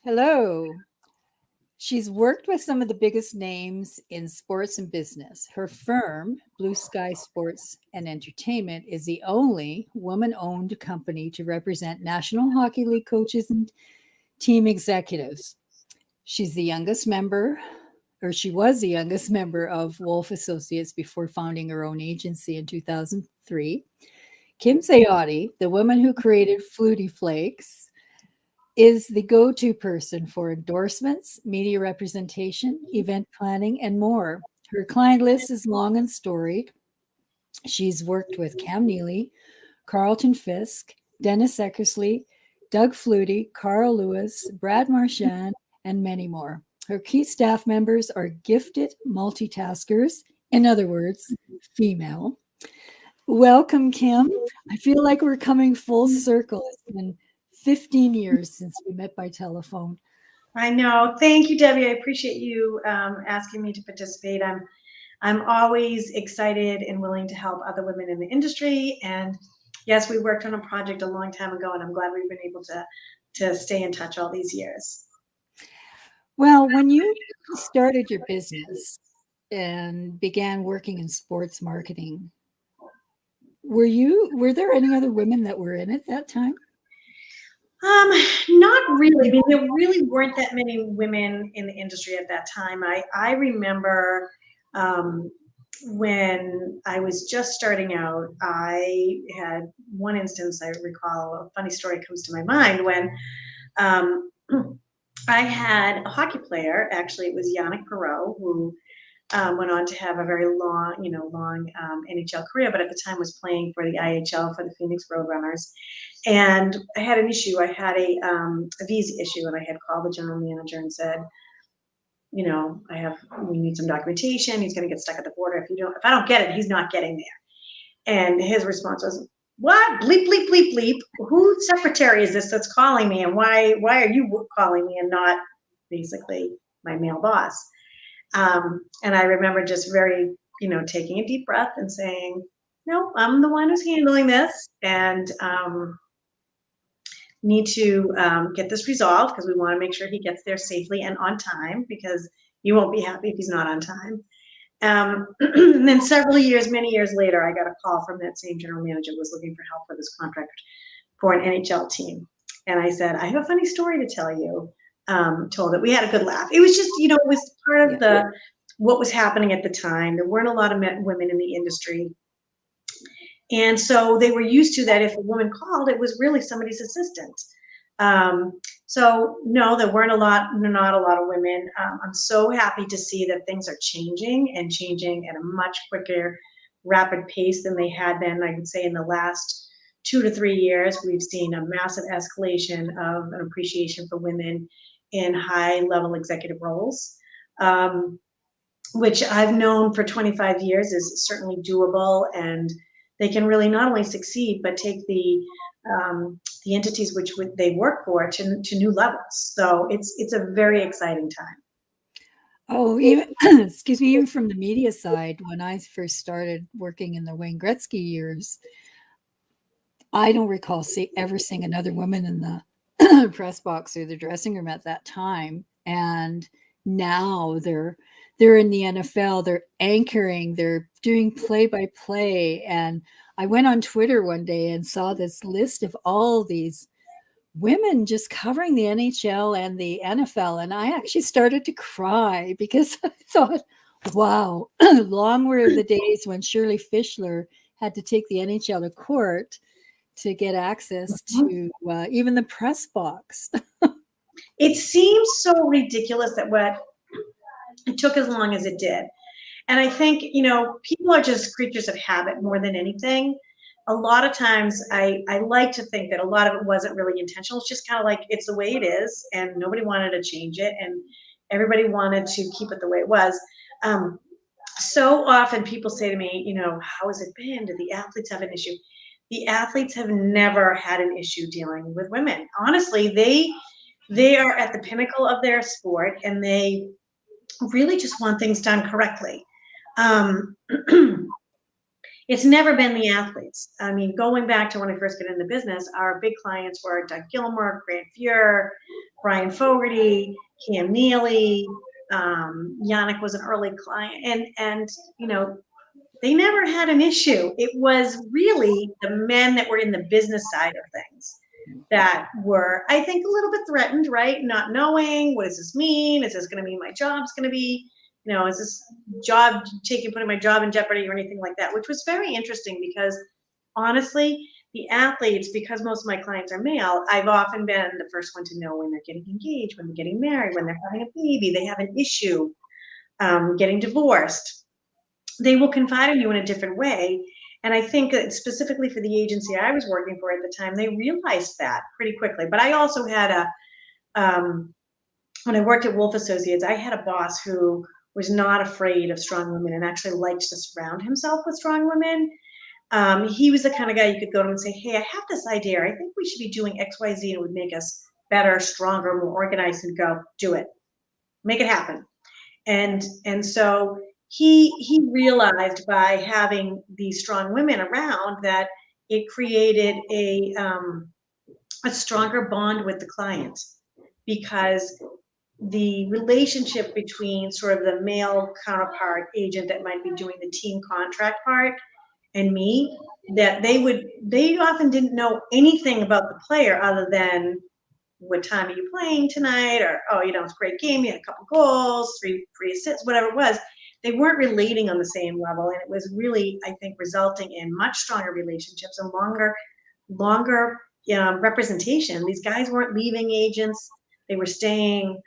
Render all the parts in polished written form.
Hello. She's worked with some of the biggest names in sports and business. Her firm, Blue Sky Sports and Entertainment, is the only woman owned company to represent National Hockey League coaches and team executives. She's the youngest member, or she was the youngest member of Woolf Associates before founding her own agency in 2003. Kim Zayotti, the woman who created Flutie Flakes, is the go-to person for endorsements, media representation, event planning, and more. Her client list is long and storied. She's worked with Cam Neely, Carlton Fisk, Dennis Eckersley, Doug Flutie, Carl Lewis, Brad Marchand, and many more. Her key staff members are gifted multitaskers, in other words, female. Welcome, Kim. I feel like we're coming full circle. It's been 15 years since we met by telephone. I know. Thank you, Debbie. I appreciate you asking me to participate. I'm always excited and willing to help other women in the industry. And yes, we worked on a project a long time ago, and I'm glad we've been able to stay in touch all these years. Well, when you started your business and began working in sports marketing, were there any other women that were in it that time? Not really. I mean, there really weren't that many women in the industry at that time. I remember when I was just starting out, I had one instance I recall, a funny story comes to my mind when um, I had a hockey player, actually it was Yannick Perreault, who went on to have a very long NHL career, but at the time was playing for the IHL for the Phoenix Roadrunners. And I had an issue. I had a visa issue, and I had called the general manager and said, we need some documentation. He's going to get stuck at the border. If I don't get it, he's not getting there. And his response was, "What? Bleep, bleep, bleep, bleep. Whose secretary is this that's calling me? And why are you calling me and not basically my male boss?" And I remember just very, taking a deep breath and saying, "No, I'm the one who's handling this, and need to get this resolved because we want to make sure he gets there safely and on time because you won't be happy if he's not on time." And then many years later, I got a call from that same general manager who was looking for help for this contract for an NHL team. And I said, "I have a funny story to tell you." Told it. We had a good laugh. It was just, it was part of what was happening at the time. There weren't a lot of women in the industry. And so they were used to that if a woman called, it was really somebody's assistant. So no, there weren't not a lot of women. I'm so happy to see that things are changing at a much quicker, rapid pace than they had been. I would say in the last 2 to 3 years, we've seen a massive escalation of an appreciation for women in high-level executive roles, which I've known for 25 years is certainly doable, and they can really not only succeed but take the entities which they work for to new levels. So it's a very exciting time. Oh, even excuse me, even from the media side, when I first started working in the Wayne Gretzky years, I don't recall ever seeing another woman in the press box or the dressing room at that time. And now they're in the NFL, they're anchoring, they're doing play by play. And I went on Twitter one day and saw this list of all these women just covering the NHL and the NFL. And I actually started to cry because I thought, wow, long were the days when Shirley Fischler had to take the NHL to court to get access to even the press box. It seems so ridiculous that it took as long as it did. And I think, people are just creatures of habit more than anything. A lot of times I like to think that a lot of it wasn't really intentional. It's just kind of like, it's the way it is, and nobody wanted to change it, and everybody wanted to keep it the way it was. So often people say to me, "How has it been? Do the athletes have an issue?" The athletes have never had an issue dealing with women. Honestly, they are at the pinnacle of their sport, and they really just want things done correctly. It's never been the athletes. I mean, going back to when I first got into business, our big clients were Doug Gilmour, Grant Fuhr, Brian Fogarty, Cam Neely. Yannick was an early client, and you know, they never had an issue. It was really the men that were in the business side of things that were, I think, a little bit threatened, right? Not knowing, what does this mean? Is this going to mean my job's going to be, is this job putting my job in jeopardy or anything like that? Which was very interesting because honestly, the athletes, because most of my clients are male, I've often been the first one to know when they're getting engaged, when they're getting married, when they're having a baby, they have an issue, getting divorced. They will confide in you in a different way. And I think that specifically for the agency I was working for at the time, they realized that pretty quickly. But I also had when I worked at Woolf Associates, I had a boss who was not afraid of strong women and actually liked to surround himself with strong women. He was the kind of guy you could go to and say, hey, I have this idea. I think we should be doing X, Y, Z, and it would make us better, stronger, more organized, and go do it. Make it happen. And so he realized by having these strong women around that it created a stronger bond with the client, because the relationship between sort of the male counterpart agent that might be doing the team contract part and me, that they often didn't know anything about the player other than what time are you playing tonight, or it's a great game, you had a couple goals, three assists, whatever it was. They weren't relating on the same level, and it was really, I think, resulting in much stronger relationships and longer representation. These guys weren't leaving agents, they were staying.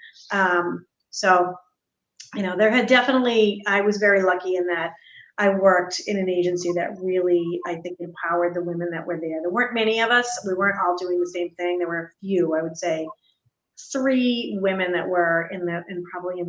So there had definitely, I was very lucky in that I worked in an agency that really, I think, empowered the women that were there. There weren't many of us. We weren't all doing the same thing. There were a few, I would say 3 women that were probably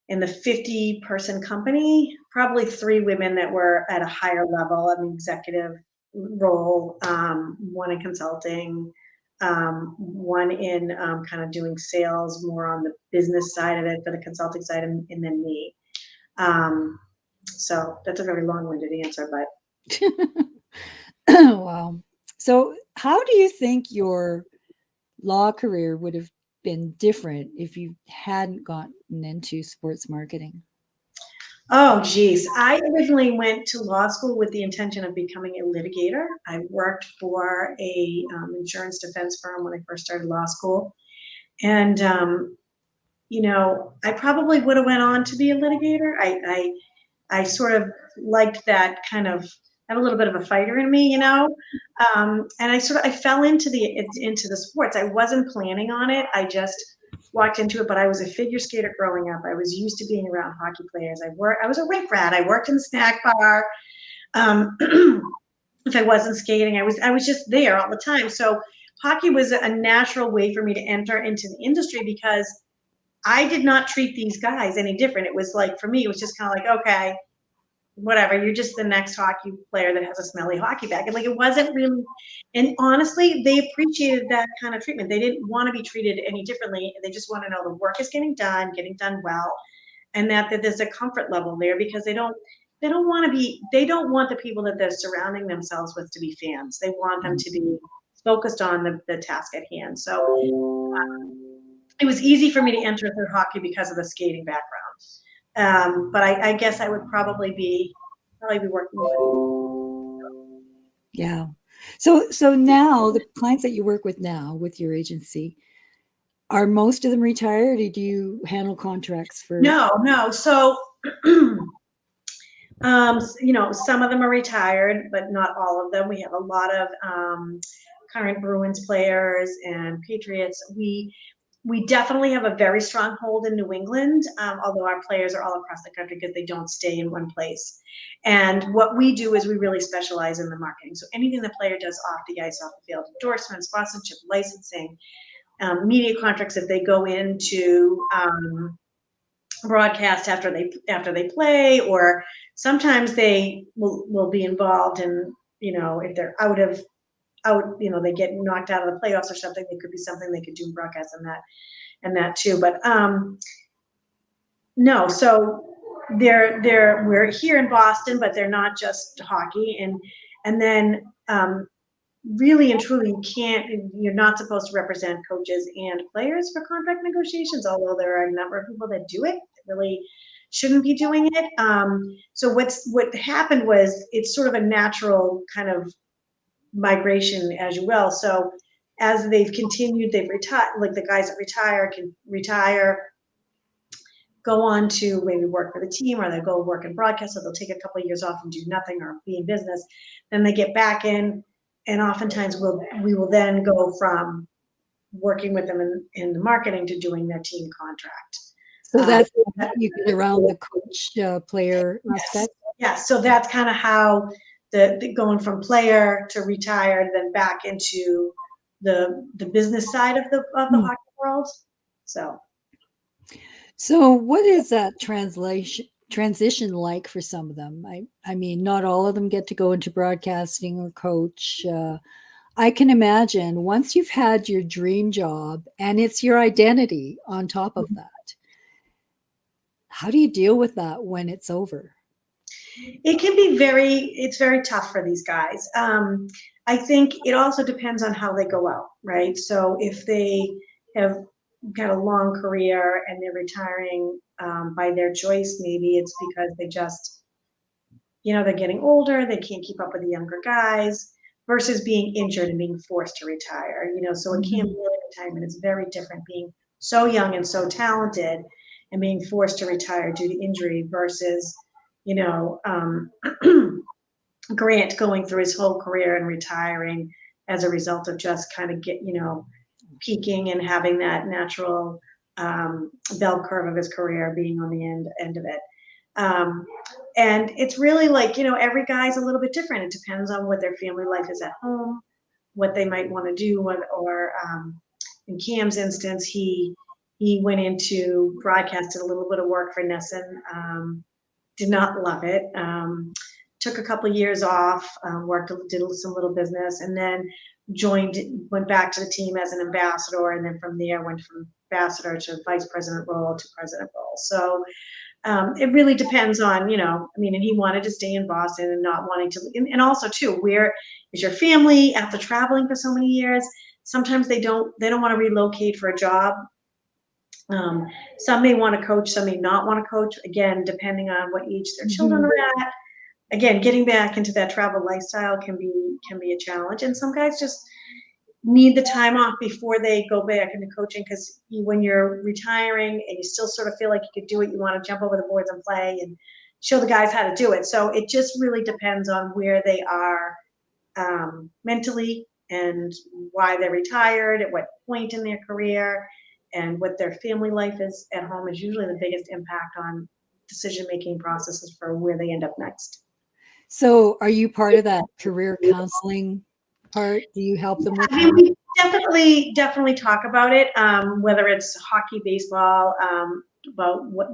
in the 50-person company, probably 3 women that were at a higher level of an executive role, one in consulting, one in kind of doing sales more on the business side of it, for the consulting side, and then me. So that's a very long-winded answer, but. Wow. So how do you think your law career would have been different if you hadn't gotten into sports marketing? Oh, geez. I originally went to law school with the intention of becoming a litigator. I worked for a insurance defense firm when I first started law school. And, I probably would have went on to be a litigator. I sort of liked that kind of, I have a little bit of a fighter in me, and I fell into the sports. I wasn't planning on it. I just walked into it, but I was a figure skater growing up. I was used to being around hockey players. I was a rink rat. I worked in the snack bar. If I wasn't skating, I was just there all the time. So hockey was a natural way for me to enter into the industry, because I did not treat these guys any different. It was like, for me, it was just kind of like, okay, whatever, you're just the next hockey player that has a smelly hockey bag. And like, it wasn't really, and honestly, they appreciated that kind of treatment. They didn't want to be treated any differently. They just want to know the work is getting done well, and that there's a comfort level there, because they don't want the people that they're surrounding themselves with to be fans. They want them to be focused on the task at hand. So it was easy for me to enter through hockey because of the skating background. But I guess I would probably be working with. Yeah. So now the clients that you work with now with your agency, are most of them retired, or do you handle contracts for? No. So, some of them are retired, but not all of them. We have a lot of current Bruins players and Patriots. We definitely have a very strong hold in New England, although our players are all across the country because they don't stay in one place. And what we do is we really specialize in the marketing. So anything the player does off the ice, off the field, endorsements, sponsorship, licensing, media contracts, if they go into broadcast after they play, or sometimes they will be involved in, if they're out, they get knocked out of the playoffs or something, it could be something they could do in broadcast and that too. But no, so we're here in Boston, but they're not just hockey. And then really and truly, you're not supposed to represent coaches and players for contract negotiations, although there are a number of people that do it, that really shouldn't be doing it. So what happened was, it's sort of a natural kind of migration, as you will. So as they've continued, they've retired, like the guys that retire can retire, go on to maybe work for the team, or they go work in broadcast, so they'll take a couple of years off and do nothing or be in business. Then they get back in, and oftentimes we will then go from working with them in the marketing to doing their team contract. So that's you get around the coach player aspect. Yes. So that's kind of how the going from player to retired, then back into the business side of the hockey world. So what is that transition like for some of them? I mean, not all of them get to go into broadcasting or coach. I can imagine once you've had your dream job and it's your identity on top of that, how do you deal with that when it's over? It can be it's very tough for these guys. I think it also depends on how they go out, right? So if they have got a long career and they're retiring by their choice, maybe it's because they just, they're getting older, they can't keep up with the younger guys, versus being injured and being forced to retire. So it Cam Neely retirement is very different, being so young and so talented and being forced to retire due to injury versus, Grant going through his whole career and retiring as a result of just kind of peaking and having that natural bell curve of his career being on the end of it. And it's really like, every guy's a little bit different. It depends on what their family life is at home, what they might want to do, or in Cam's instance, he went into broadcast, did a little bit of work for Nesson, did not love it, took a couple of years off, did some little business, and then went back to the team as an ambassador, and then from there went from ambassador to vice president role to president role. So it really depends on, and he wanted to stay in Boston and not wanting to, and also too, where is your family after traveling for so many years? Sometimes they don't want to relocate for a job. Some may want to coach, some may not want to coach, again, depending on what age their children are at. Again, getting back into that travel lifestyle can be a challenge, and some guys just need the time off before they go back into coaching, because when you're retiring and you still sort of feel like you could do it, you want to jump over the boards and play and show the guys how to do it. So it just really depends on where they are mentally and why they're retired, at what point in their career, and what their family life is at home is usually the biggest impact on decision-making processes for where they end up next. So are you part of that career counseling part? Do you help them with that? We definitely talk about it, whether it's hockey, baseball, about what,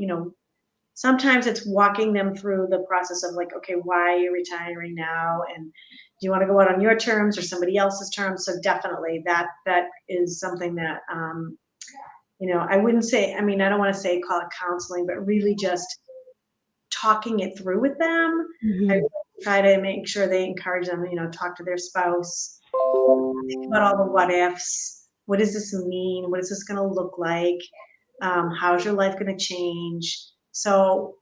sometimes it's walking them through the process of like, okay, why are you retiring now? And do you want to go out on your terms or somebody else's terms? So definitely that is something that, I wouldn't say, I don't want to say call it counseling, but really just talking it through with them. I really try to make sure they encourage them, talk to their spouse, think about all the what ifs. What does this mean? What is this going to look like? How's your life going to change? So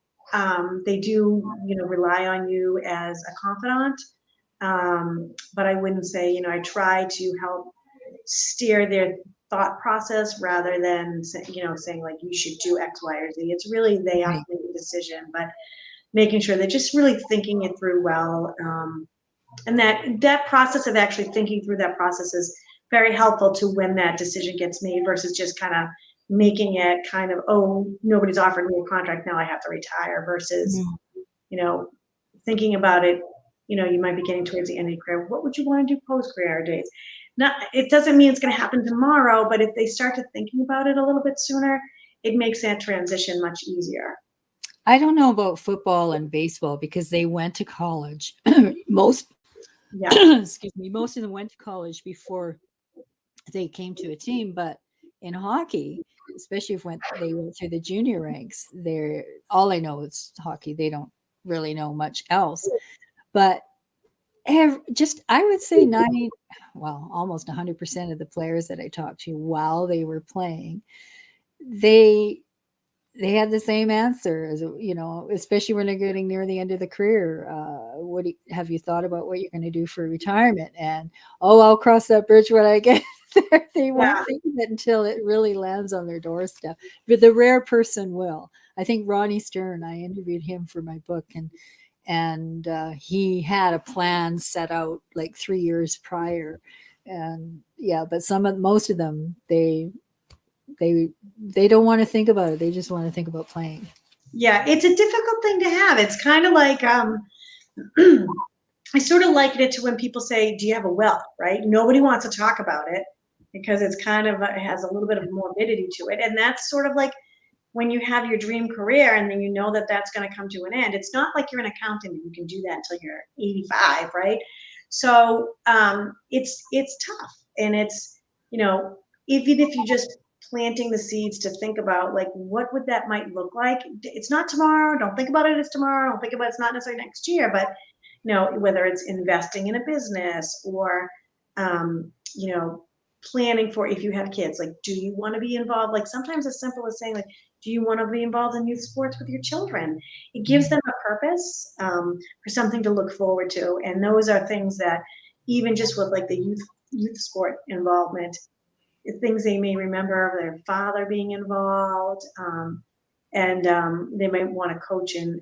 they do, rely on you as a confidant. But I wouldn't say, I try to help steer their thought process rather than, saying like, you should do X, Y, or Z. It's really, they have to make a decision, but making sure they're just really thinking it through well. And that process of actually thinking through that process is very helpful to when that decision gets made versus just kind of making it kind of, oh, nobody's offered me a contract, now I have to retire, versus, thinking about it, you might be getting towards the end of your career. What would you want to do post-career days? It doesn't mean it's going to happen tomorrow, but if they start to thinking about it a little bit sooner, it makes that transition much easier. I don't know about football and baseball because they went to college. Most of them went to college before they came to a team. But in hockey, especially if when they went through the junior ranks, they're all I know is hockey. They don't really know much else. But just I would say 90, well, almost 100% of the players that I talked to while they were playing, they had the same answer as, especially when they're getting near the end of the career. Have you thought about what you're going to do for retirement? And I'll cross that bridge when I get there. They won't think of it until it really lands on their doorstep. But the rare person will. I think Ronnie Stern, I interviewed him for my book, and he had a plan set out like 3 years prior. And but most of them, they don't want to think about it. They just want to think about playing. Yeah, it's a difficult thing to have. It's kind of like I sort of liken it to when people say, "Do you have a well?" Right? Nobody wants to talk about it because it's kind of it has a little bit of morbidity to it, and that's sort of like when you have your dream career and then you know that that's going to come to an end. It's not like you're an accountant and you can do that until you're 85, right? So it's tough, and it's even if you just planting the seeds to think about like what would that might look like. It's not tomorrow. Don't think about it as tomorrow. Don't think about it's not necessarily next year, but whether it's investing in a business or planning for if you have kids, like do you want to be involved? Like sometimes as simple as saying like, do you want to be involved in youth sports with your children? It gives them a purpose for something to look forward to, and those are things that even just with like the youth sport involvement, things they may remember of their father being involved, and they might want to coach and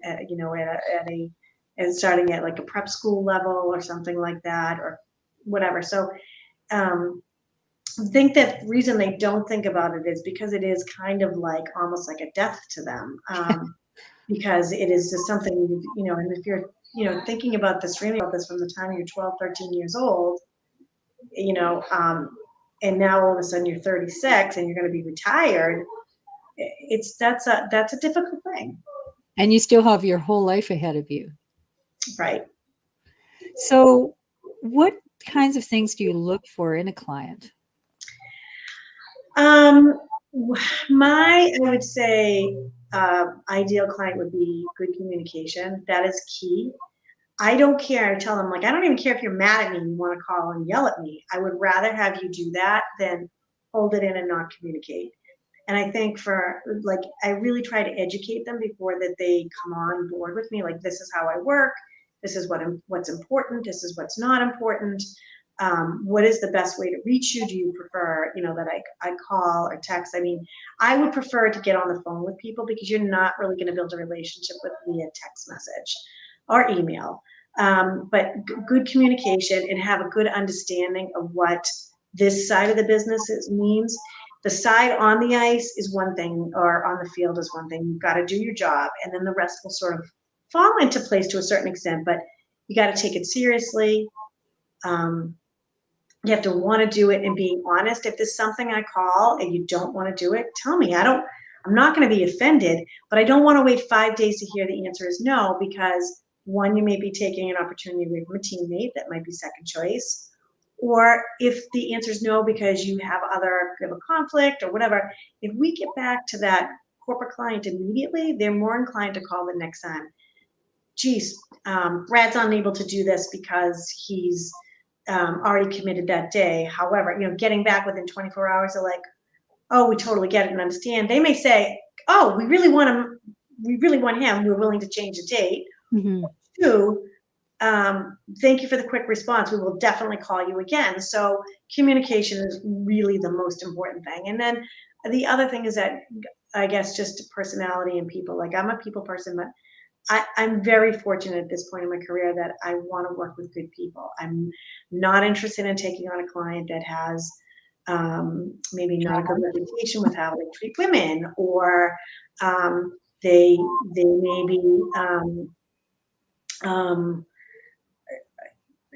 starting at like a prep school level or something like that or whatever. So I think that reason they don't think about it is because it is kind of like almost like a death to them, because it is just something, and if you're, thinking about this, dreaming about this from the time you're 12, 13 years old, and now all of a sudden you're 36 and you're going to be retired, that's a difficult thing. And you still have your whole life ahead of you. Right. So what kinds of things do you look for in a client? I would say ideal client would be good communication. That is key. I don't care. I tell them, like, I don't even care if you're mad at me and you want to call and yell at me. I would rather have you do that than hold it in and not communicate. And I think I really try to educate them before that they come on board with me. Like, this is how I work. This is what's important. This is what's not important. What is the best way to reach you? Do you prefer, that I call or text? I mean, I would prefer to get on the phone with people because you're not really going to build a relationship with via text message or email. But good communication and have a good understanding of what this side of the business means. The side on the ice is one thing, or on the field is one thing. You've got to do your job, and then the rest will sort of fall into place to a certain extent, but you got to take it seriously. You have to want to do it and being honest. If there's something I call and you don't want to do it, tell me. I'm not going to be offended, but I don't want to wait 5 days to hear the answer is no, because one, you may be taking an opportunity away from a teammate that might be second choice. Or if the answer is no because you have a conflict or whatever, if we get back to that corporate client immediately, they're more inclined to call the next time. Geez, Brad's unable to do this because he's already committed that day. However, getting back within 24 hours, they're like, oh, we totally get it and understand. They may say, oh, we really want him. We're willing to change the date. Mm-hmm. Two, thank you for the quick response. We will definitely call you again. So communication is really the most important thing. And then the other thing is that I guess just personality and people. Like, I'm a people person, but I'm very fortunate at this point in my career that I want to work with good people. I'm not interested in taking on a client that has maybe not a good reputation with how they treat women, or they maybe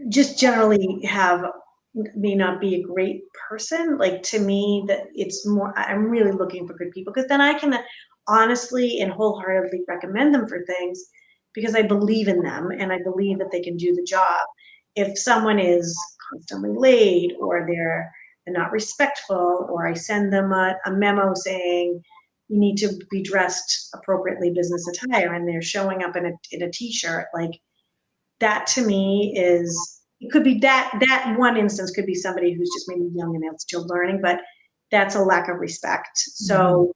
just generally may not be a great person. Like, to me, that it's more, I'm really looking for good people, because then I can honestly and wholeheartedly recommend them for things because I believe in them and I believe that they can do the job. If someone is constantly late, or they're they're not respectful, or I send them a memo saying you need to be dressed appropriately business attire, and they're showing up in a t-shirt, like that to me is, it could be that one instance could be somebody who's just maybe young and they're still learning, but that's a lack of respect. So,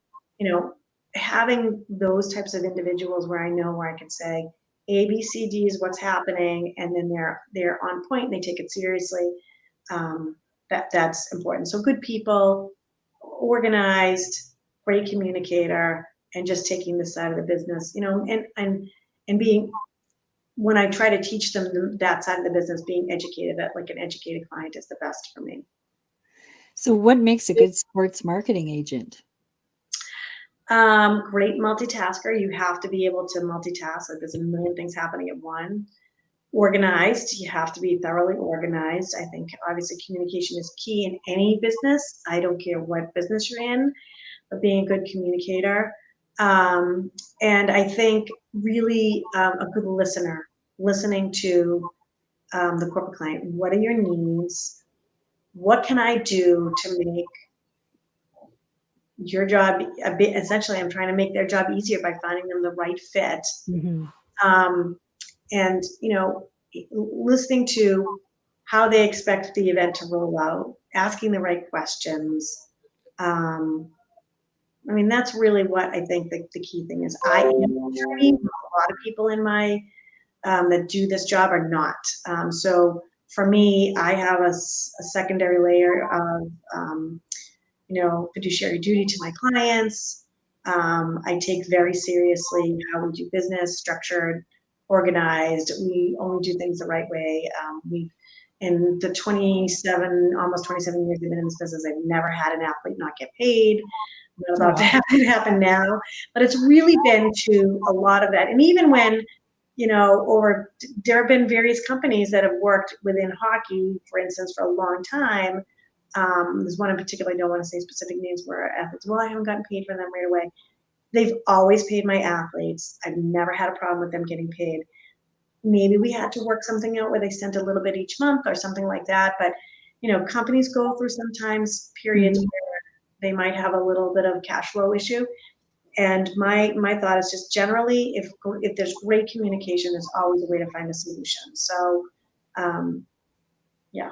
having those types of individuals where I know where I can say A, B, C, D is what's happening, and then they're on point and they take it seriously. That's important. So good people, organized, great communicator, and just taking this side of the business, and being, when I try to teach them that side of the business, being educated, that like an educated client is the best for me. So what makes a good sports marketing agent? Great multitasker. You have to be able to multitask. Like there's a million things happening at once. Organized. You have to be thoroughly organized. I think obviously communication is key in any business. I don't care what business you're in, but being a good communicator. And I think really a good listener, listening to the corporate client. What are your needs? What can I do to make your job a bit, essentially I'm trying to make their job easier by finding them the right fit. And listening to how they expect the event to roll out, asking the right questions. That's really what I think the key thing is. I am an attorney. A lot of people in my that do this job are not. So for me, I have a secondary layer of fiduciary duty to my clients. I take very seriously how we do business, structured, organized. We only do things the right way. In the almost 27 years I've been in this business, I've never had an athlete not get paid. I'm not about to have it happen now, but it's really been to a lot of that. And even when, there have been various companies that have worked within hockey, for instance, for a long time. There's one in particular, I don't want to say specific names, where athletes, well, I haven't gotten paid for them right away. They've always paid my athletes. I've never had a problem with them getting paid. Maybe we had to work something out where they sent a little bit each month or something like that. But, companies go through sometimes periods where they might have a little bit of cash flow issue. And my thought is just generally, if there's great communication, there's always a way to find a solution. So, yeah.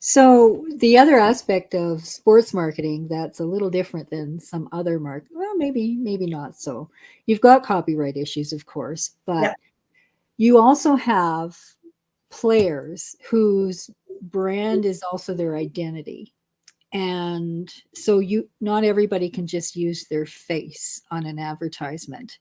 So the other aspect of sports marketing that's a little different than some other well, maybe not so. You've got copyright issues, of course, but you also have players whose brand is also their identity. And so not everybody can just use their face on an advertisement.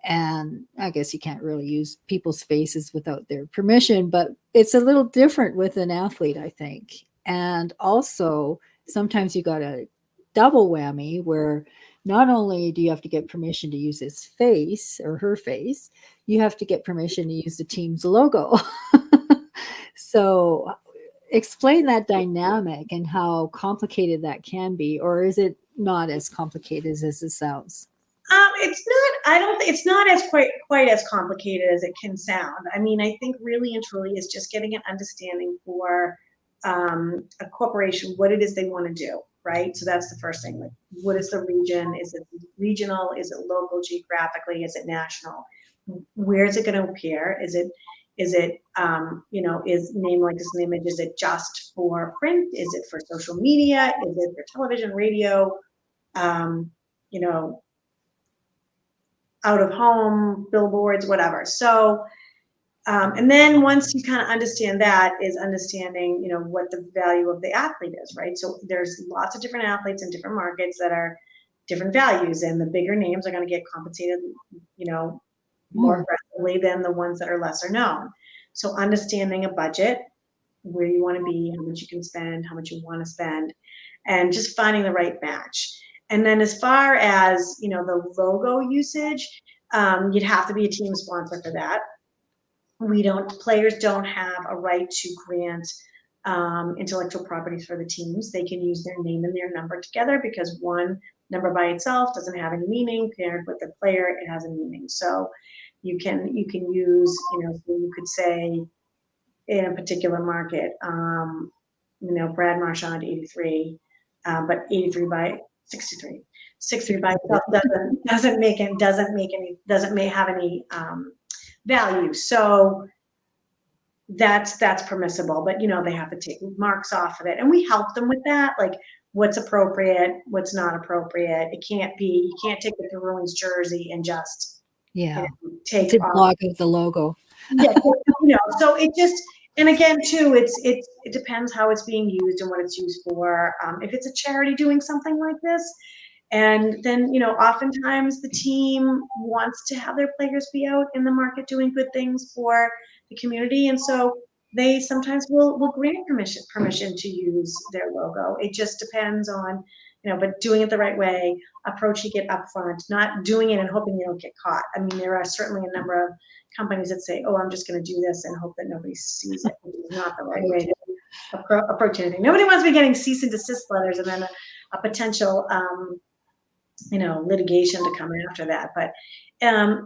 And I guess you can't really use people's faces without their permission, but it's a little different with an athlete, I think. And also, sometimes you got a double whammy where not only do you have to get permission to use his face or her face, you have to get permission to use the team's logo. So explain that dynamic and how complicated that can be, or is it not as complicated as it sounds? It's not. I don't think it's not as quite as complicated as it can sound. I think really and truly is just getting an understanding for a corporation what it is they want to do, right? So that's the first thing. Like, what is the region? Is it regional? Is it local geographically? Is it national? Where is it going to appear? Is it is name like this image? Is it just for print? Is it for social media? Is it for television, radio? Out of home, billboards, whatever. So, and then once you kind of understand that, is understanding, what the value of the athlete is, right? So there's lots of different athletes in different markets that are different values, and the bigger names are going to get compensated, more aggressively than the ones that are lesser known. So understanding a budget, where you want to be, how much you can spend, how much you want to spend, and just finding the right match. And then as far as, the logo usage, you'd have to be a team sponsor for that. Players don't have a right to grant intellectual properties for the teams. They can use their name and their number together, because one number by itself doesn't have any meaning. Paired with the player, it has a meaning. So you can use, so you could say in a particular market, Brad Marchand 83, but 83 by 63. 63 by itself doesn't have any value. So that's permissible, but they have to take marks off of it, and we help them with that, like what's appropriate, what's not appropriate. You can't take the Bruins jersey and just take to off block out the logo. So it just, and again too, it depends how it's being used and what it's used for. If it's a charity doing something like this, and then oftentimes the team wants to have their players be out in the market doing good things for the community, and so they sometimes will grant permission to use their logo. It just depends on but doing it the right way, approaching it up front, not doing it and hoping you don't get caught. I mean, there are certainly a number of companies that say, oh, I'm just going to do this and hope that nobody sees it, which is not the right way to approach anything. Nobody wants to be getting cease and desist letters and then a potential litigation to come after that. But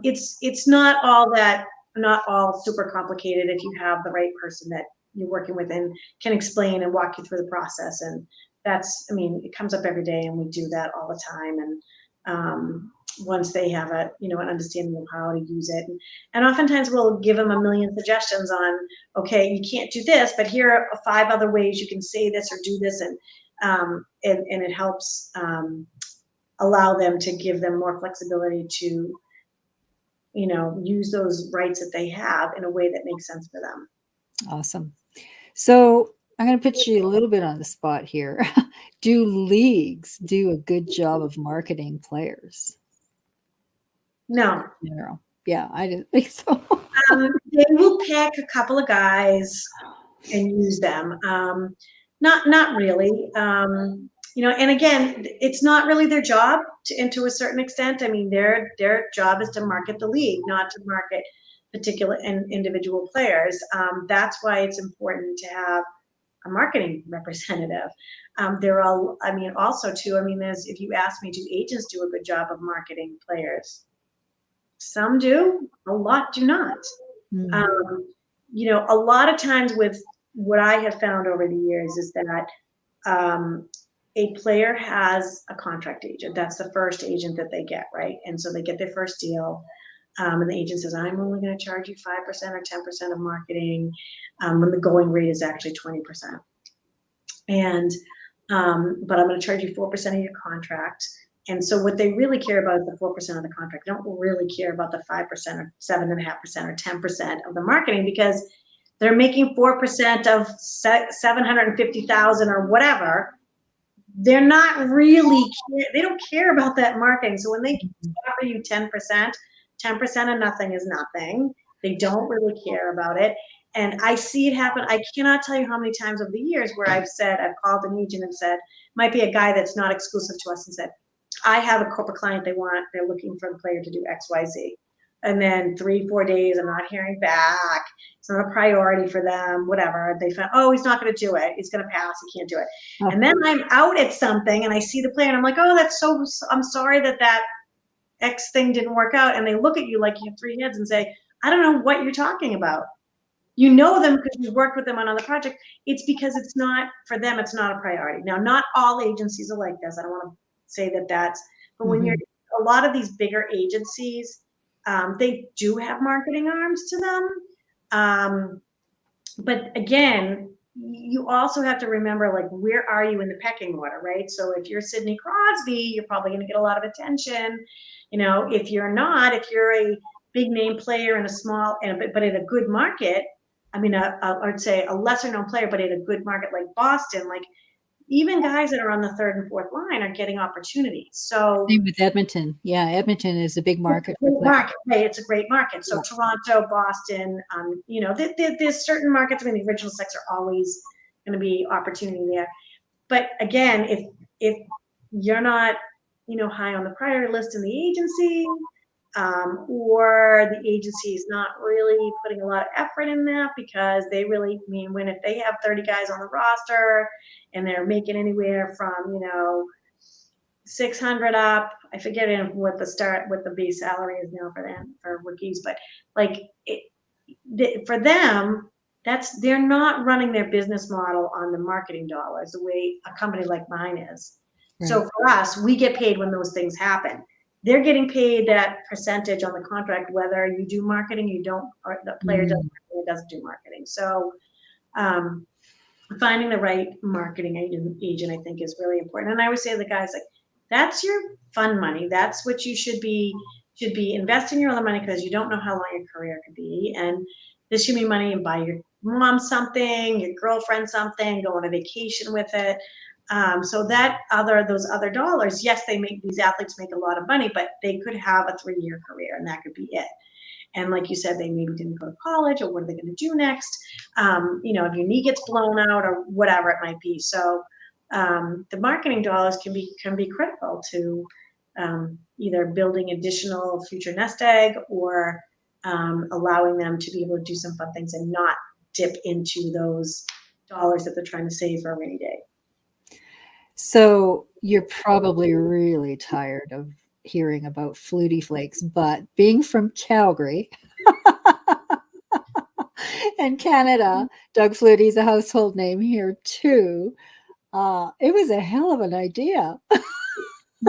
it's not all super complicated if you have the right person that you're working with and can explain and walk you through the process. And it comes up every day, and we do that all the time. And once they have an understanding of how to use it, and oftentimes we'll give them a million suggestions on, okay, you can't do this, but here are 5 other ways you can say this or do this, and it helps allow them to give them more flexibility to use those rights that they have in a way that makes sense for them. Awesome. So I'm going to put you a little bit on the spot here. Do leagues do a good job of marketing players? No. Yeah, I didn't think so. They will pick a couple of guys and use them. Not really. And again, it's not really their job to a certain extent. I mean, their job is to market the league, not to market particular individual players. That's why it's important to have a marketing representative. Also too, if you ask me, do agents do a good job of marketing players? Some do, a lot do not. A lot of times with what I have found over the years is that a player has a contract agent. That's the first agent that they get, right? And so they get their first deal. And the agent says, I'm only going to charge you 5% or 10% of marketing, when the going rate is actually 20%. And, but I'm going to charge you 4% of your contract. And so what they really care about is the 4% of the contract. They don't really care about the 5% or 7.5% or 10% of the marketing, because they're making 4% of 750,000 or whatever. They're not really, they don't care about that marketing. So when they offer you 10%, 10% of nothing is nothing. They don't really care about it. And I see it happen. I cannot tell you how many times over the years where I've called an agent and said, might be a guy that's not exclusive to us, and said, I have a corporate client they're looking for the player to do X, Y, Z. And then 3-4 days, I'm not hearing back. It's not a priority for them, whatever. They found, oh, he's not going to do it. He's going to pass. He can't do it. Okay. And then I'm out at something and I see the player and I'm like, oh, I'm sorry that X thing didn't work out. And they look at you like you have 3 heads and say, I don't know what you're talking about. You know them because you've worked with them on other projects. It's because it's not, for them, it's not a priority. Now, not all agencies are like this. I don't want to say that but when you're a lot of these bigger agencies, they do have marketing arms to them. But again, you also have to remember, like, where are you in the pecking order, right? So if you're Sidney Crosby, you're probably going to get a lot of attention. If you're not, if you're a big name player in a small, but in a good market, I'd say a lesser known player, but in a good market like Boston, like even guys that are on the 3rd and 4th line are getting opportunities. So same with Edmonton. Yeah, Edmonton is a big market. Right? It's a great market. So Toronto, Boston, there's certain markets. The original six are always going to be opportunity there. But again, if you're not high on the priority list in the agency, or the agency is not really putting a lot of effort in that, because they really if they have 30 guys on the roster and they're making anywhere from 600 up, I forget what the base salary is now for rookies, but like for them, they're not running their business model on the marketing dollars the way a company like mine is. Right. So for us, we get paid when those things happen. They're getting paid that percentage on the contract, whether you do marketing, you don't, or the player doesn't do marketing. So finding the right marketing agent, I think, is really important. And I always say to the guys, like, that's your fun money. That's what you should be investing your other money, because you don't know how long your career could be. And this should be money you buy your mom something, your girlfriend something, go on a vacation with it. So that those other dollars, yes, these athletes make a lot of money, but they could have a 3-year career, and that could be it. And like you said, they maybe didn't go to college, or what are they going to do next? If your knee gets blown out or whatever it might be. So the marketing dollars can be critical to either building additional future nest egg, or allowing them to be able to do some fun things and not dip into those dollars that they're trying to save for a rainy day. So you're probably really tired of hearing about Flutie Flakes, but being from Calgary and Canada, Doug Flutie's a household name here too. It was a hell of an idea.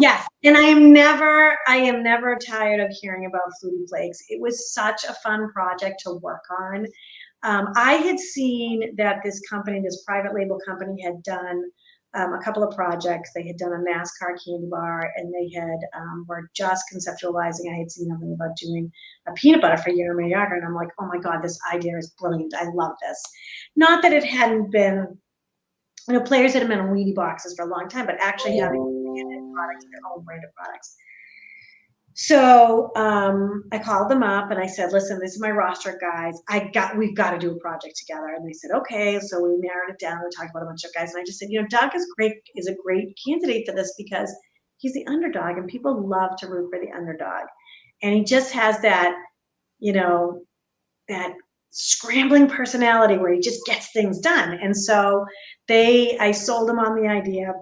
Yes, and I am never tired of hearing about Flutie Flakes. It was such a fun project to work on. I had seen that this private label company, had done a couple of projects. They had done a NASCAR candy bar, and they had were just conceptualizing. I had seen nothing about doing a peanut butter for Yerma Yager, and I'm like, oh my God, this idea is brilliant. I love this. Not that it hadn't been, players had been on Wheatie boxes for a long time, but actually having products, their own branded products. So I called them up and I said, listen, this is my roster, guys. We've got to do a project together. And they said, okay. So we narrowed it down. We talked about a bunch of guys. And I just said, Doug is a great candidate for this, because he's the underdog, and people love to root for the underdog. And he just has that, that scrambling personality where he just gets things done. And so I sold him on the idea.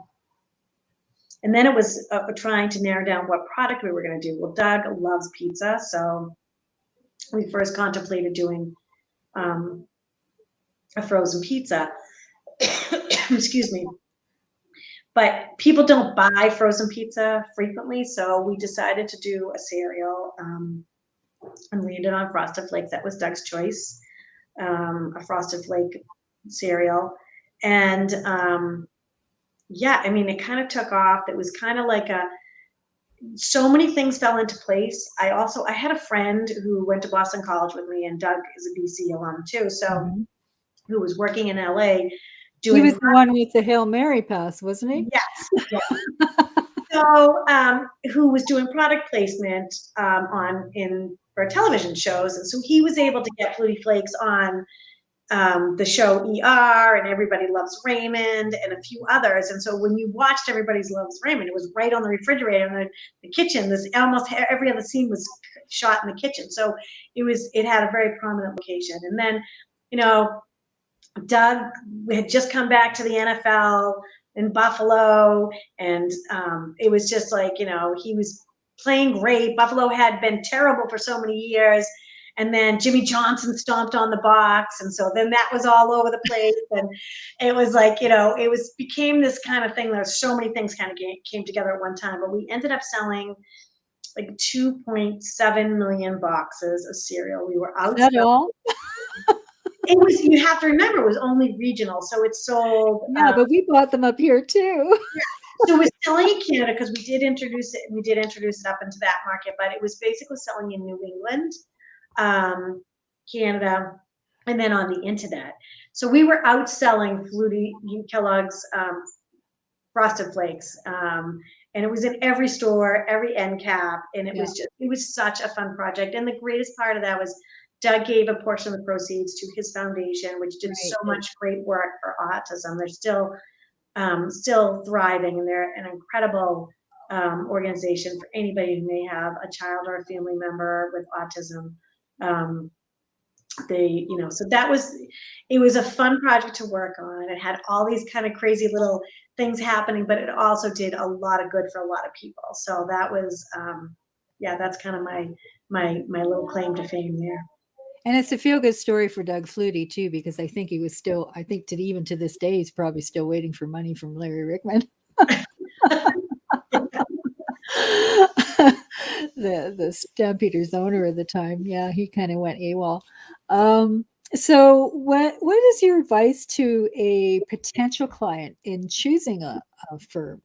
And then it was trying to narrow down what product we were going to do. Well, Doug loves pizza, so we first contemplated doing a frozen pizza. Excuse me. But people don't buy frozen pizza frequently, so we decided to do a cereal and landed on Frosted Flakes. That was Doug's choice, a Frosted Flake cereal. And it kind of took off. It was kind of like so many things fell into place. I had a friend who went to Boston College with me, and Doug is a BC alum too. So who was working in LA doing. He was the one with the Hail Mary pass, wasn't he? Yes. So who was doing product placement for television shows. And so he was able to get Flutie Flakes on the show ER and Everybody Loves Raymond and a few others. And so when you watched Everybody Loves Raymond, it was right on the refrigerator in the kitchen. Almost every other scene was shot in the kitchen. So it had a very prominent location. And then, Doug had just come back to the NFL in Buffalo, and it was just like, he was playing great. Buffalo had been terrible for so many years. And then Jimmy Johnson stomped on the box. And so then that was all over the place. And it was like, became this kind of thing. There's so many things kind of came together at one time, but we ended up selling like 2.7 million boxes of cereal. We were out. Is that all? You have to remember, it was only regional. So it sold. Yeah, but we bought them up here too. Yeah. So it was selling in Canada, because we did introduce it. We did introduce it up into that market, but it was basically selling in New England, Canada, and then on the internet. So we were outselling Flutie, Kellogg's Frosted Flakes, and it was in every store, every end cap, and it was such a fun project. And the greatest part of that was Doug gave a portion of the proceeds to his foundation, which did so much great work for autism. They're still thriving, and they're an incredible organization for anybody who may have a child or a family member with autism. So it was a fun project to work on. It had all these kind of crazy little things happening, but it also did a lot of good for a lot of people. So that was, that's kind of my little claim to fame there. And it's a feel-good story for Doug Flutie too, because I think he was still, I think even to this day, he's probably still waiting for money from Larry Rickman. The Stampeders owner at the time. Yeah, he kind of went AWOL. So what is your advice to a potential client in choosing a firm?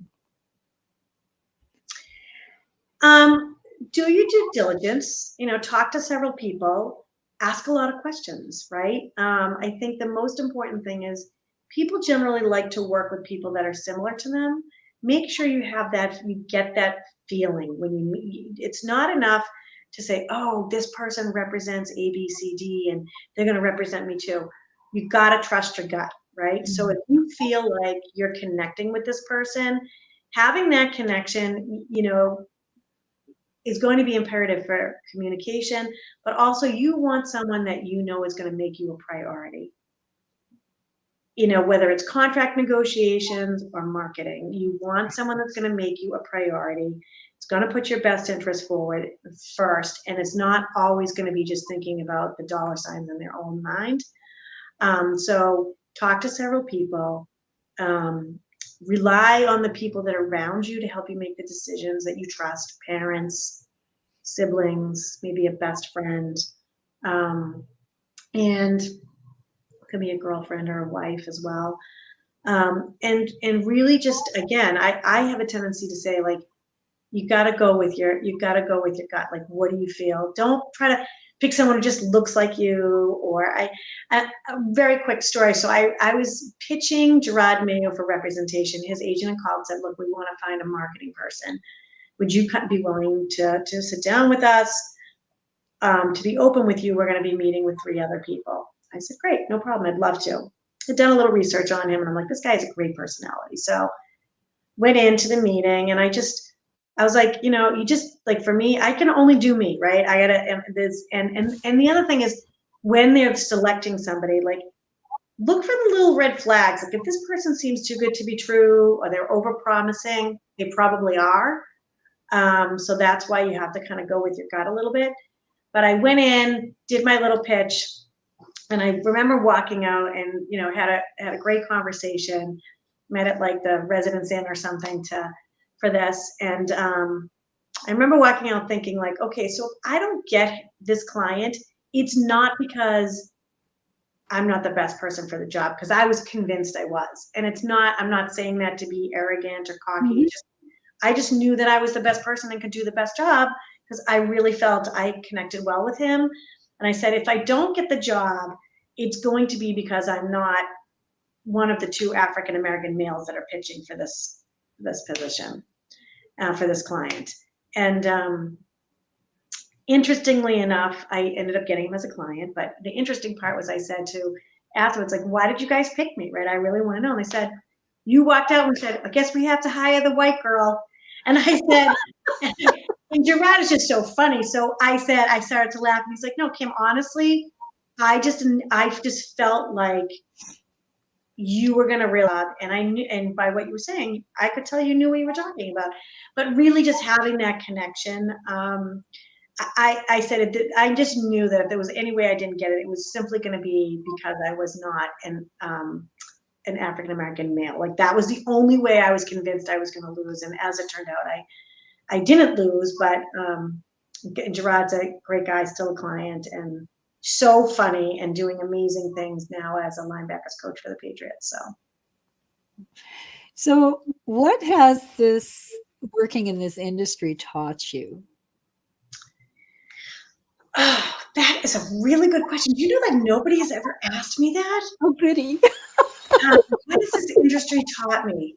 Do your due diligence, talk to several people, ask a lot of questions, right? I think the most important thing is people generally like to work with people that are similar to them. Make sure you have that, you get that feeling when you meet. It's not enough to say, oh, this person represents A, B, C, D, and they're going to represent me too. You got to trust your gut, right? So if you feel like you're connecting with this person, having that connection, is going to be imperative for communication, but also you want someone that is going to make you a priority. Whether it's contract negotiations or marketing, you want someone that's going to make you a priority. It's going to put your best interest forward first, and it's not always going to be just thinking about the dollar signs in their own mind. So talk to several people. Rely on the people that are around you to help you make the decisions that you trust, parents, siblings, maybe a best friend, and could be a girlfriend or a wife as well. And really just, again, I have a tendency to say, like, you got to go with your gut. Like, what do you feel? Don't try to pick someone who just looks like you. Or a very quick story. So I was pitching Gerard Mayo for representation. His agent called and said, look, we want to find a marketing person. Would you be willing to sit down with us? To be open with you, we're going to be meeting with 3 other people. I said, great, no problem. I'd love to. I'd done a little research on him, and I'm like, this guy has a great personality. So went into the meeting, and I was like, you just, like, for me, I can only do me, right? I gotta, and the other thing is, when they're selecting somebody, like, look for the little red flags. Like, if this person seems too good to be true, or they're over promising, they probably are. So that's why you have to kind of go with your gut a little bit. But I went in, did my little pitch, and I remember walking out and, had a great conversation, met at like the Residence Inn or something for this. And I remember walking out thinking, like, okay, so if I don't get this client, it's not because I'm not the best person for the job, because I was convinced I was. And I'm not saying that to be arrogant or cocky. I just knew that I was the best person and could do the best job, because I really felt I connected well with him. And I said, if I don't get the job, it's going to be because I'm not one of the 2 African-American males that are pitching for this position, for this client. And interestingly enough, I ended up getting him as a client. But the interesting part was, I said to afterwards, like, why did you guys pick me, right? I really want to know. And they said, you walked out and said, I guess we have to hire the white girl. And I said, and Gerard is just so funny. So I started to laugh, and he's like, no, Kim, honestly, I just felt like you were going to realize, and I knew, and by what you were saying, I could tell you knew what you were talking about. But really, just having that connection, I said it. I just knew that if there was any way I didn't get it, it was simply going to be because I was not an African-American male. Like, that was the only way I was convinced I was going to lose. And as it turned out, I didn't lose, but Gerard's a great guy, still a client, and so funny, and doing amazing things now as a linebackers coach for the Patriots. So what has this working in this industry taught you? Oh, that is a really good question. Do you know that nobody has ever asked me that? Oh, goody. What has this industry taught me?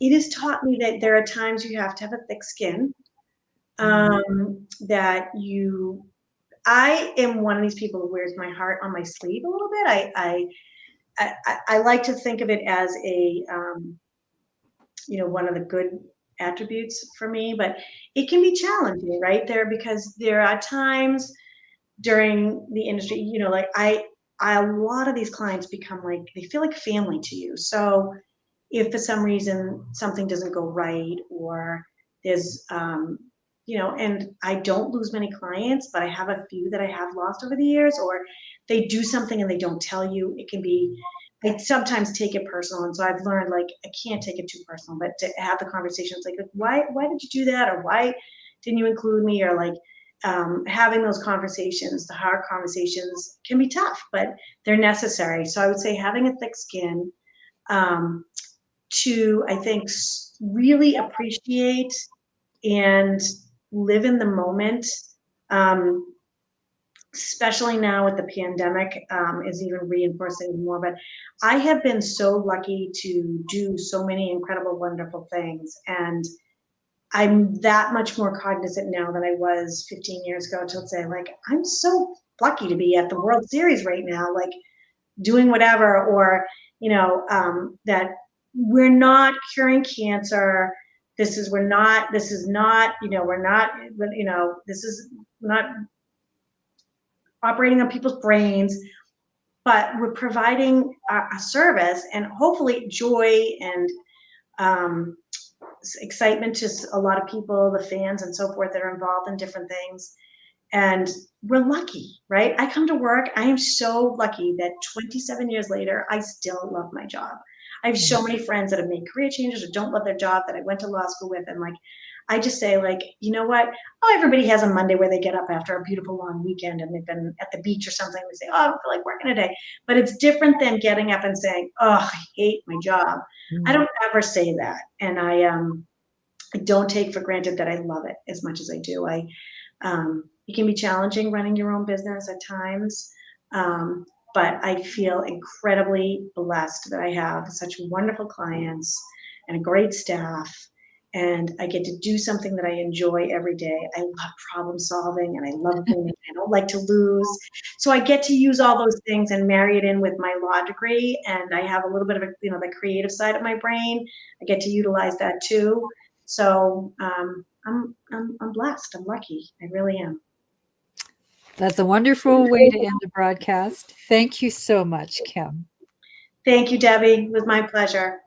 It has taught me that there are times you have to have a thick skin. That I am one of these people who wears my heart on my sleeve a little bit. I like to think of it as a, one of the good attributes for me, but it can be challenging, right? Because there are times during the industry, like a lot of these clients become like, they feel like family to you. So if for some reason something doesn't go right, or there's, and I don't lose many clients, but I have a few that I have lost over the years, or they do something and they don't tell you. It can be, I sometimes take it personal. And so I've learned, like, I can't take it too personal, but to have the conversations like why did you do that? Or why didn't you include me? Or like, having those conversations, the hard conversations can be tough, but they're necessary. So I would say having a thick skin, to, I think, really appreciate and live in the moment, um, especially now with the pandemic, is even reinforcing more. But I have been so lucky to do so many incredible, wonderful things. And I'm that much more cognizant now than I was 15 years ago to say, like, I'm so lucky to be at the World Series right now, like doing whatever, or, that we're not curing cancer. This is not, this is not operating on people's brains, but we're providing a service and hopefully joy and excitement to a lot of people, the fans and so forth that are involved in different things. And we're lucky, right? I come to work, I am so lucky that 27 years later, I still love my job. I have so many friends that have made career changes or don't love their job that I went to law school with. And like, I just say, like, you know what? Oh, everybody has a Monday where they get up after a beautiful long weekend and they've been at the beach or something. They say, oh, I don't feel like working today. But it's different than getting up and saying, oh, I hate my job. I don't ever say that. And I don't take for granted that I love it as much as I do. It can be challenging running your own business at times, but I feel incredibly blessed that I have such wonderful clients and a great staff, and I get to do something that I enjoy every day. I love problem solving, and I love winning. I don't like to lose. So I get to use all those things and marry it in with my law degree, and I have a little bit of the creative side of my brain. I get to utilize that too. So I'm blessed. I'm lucky. I really am. That's a wonderful way to end the broadcast. Thank you so much, Kim. Thank you, Debbie. It was my pleasure.